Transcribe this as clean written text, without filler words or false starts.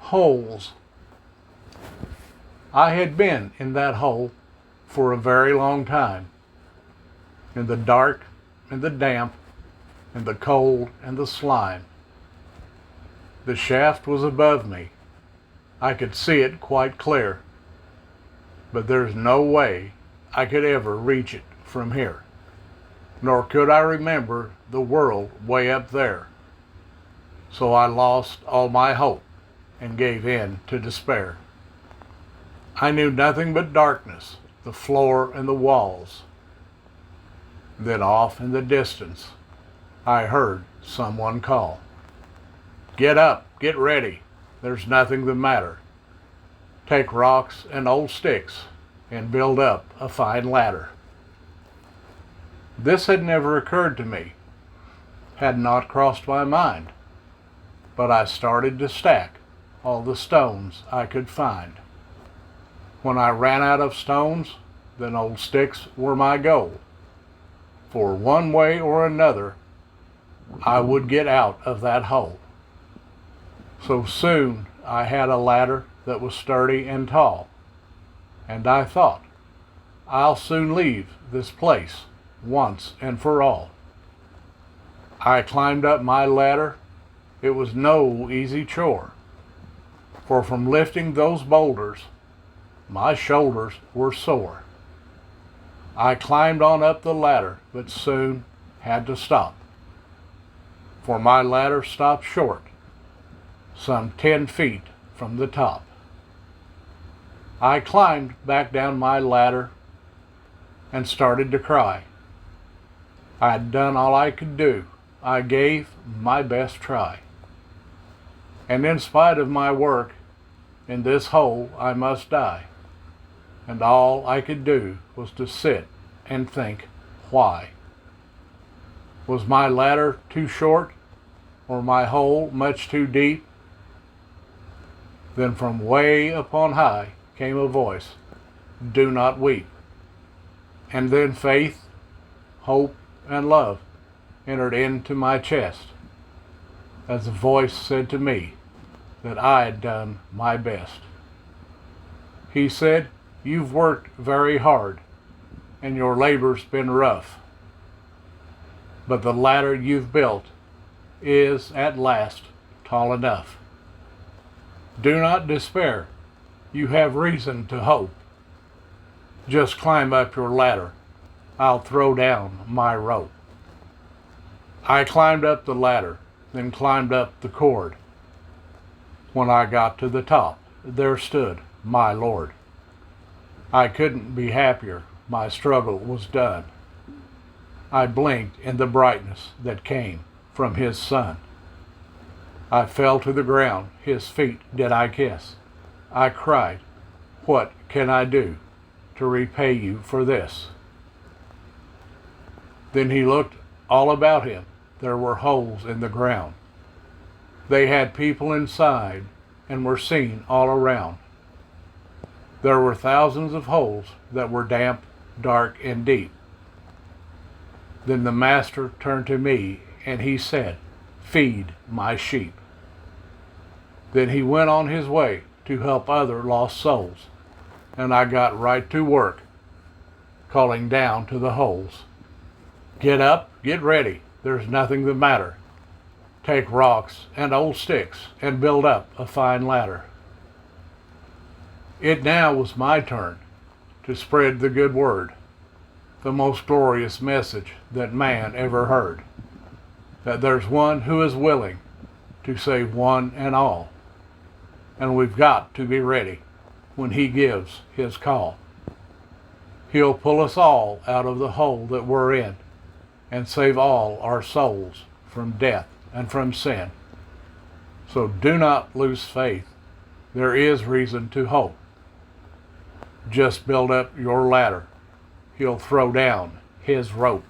Holes. I had been in that hole for a very long time, in the dark and the damp and the cold and the slime. The shaft was above me. I could see it quite clear, but there's no way I could ever reach it from here, nor could I remember the world way up there. So I lost all my hope and gave in to despair. I knew nothing but darkness, the floor and the walls. Then off in the distance, I heard someone call. Get up, get ready, there's nothing the matter. Take rocks and old sticks and build up a fine ladder. This had never occurred to me, had not crossed my mind, but I started to stack all the stones I could find. When I ran out of stones, then old sticks were my goal. For one way or another, I would get out of that hole. So soon I had a ladder that was sturdy and tall, and I thought, I'll soon leave this place once and for all. I climbed up my ladder. It was no easy chore, for from lifting those boulders, my shoulders were sore. I climbed on up the ladder, but soon had to stop, for my ladder stopped short, some 10 feet from the top. I climbed back down my ladder and started to cry. I had done all I could do. I gave my best try. And in spite of my work, in this hole I must die. And all I could do was to sit and think, why? Was my ladder too short, or my hole much too deep? Then from way up on high came a voice, do not weep. And then faith, hope, and love entered into my chest, as the voice said to me that I had done my best. He said, you've worked very hard, and your labor's been rough, but the ladder you've built is at last tall enough. Do not despair. You have reason to hope. Just climb up your ladder. I'll throw down my rope. I climbed up the ladder, then climbed up the cord. When I got to the top, there stood my Lord. I couldn't be happier. My struggle was done. I blinked in the brightness that came from his sun. I fell to the ground, his feet did I kiss. I cried, what can I do to repay you for this? Then he looked all about him. There were holes in the ground. They had people inside and were seen all around. There were thousands of holes that were damp, dark, and deep. Then the master turned to me and he said, feed my sheep. Then he went on his way to help other lost souls, and I got right to work, calling down to the holes. Get up, get ready, there's nothing the matter. Take rocks and old sticks and build up a fine ladder. It now was my turn to spread the good word, the most glorious message that man ever heard, that there's one who is willing to save one and all, and we've got to be ready when he gives his call. He'll pull us all out of the hole that we're in and save all our souls from death and from sin. So do not lose faith. There is reason to hope. Just build up your ladder. He'll throw down his rope.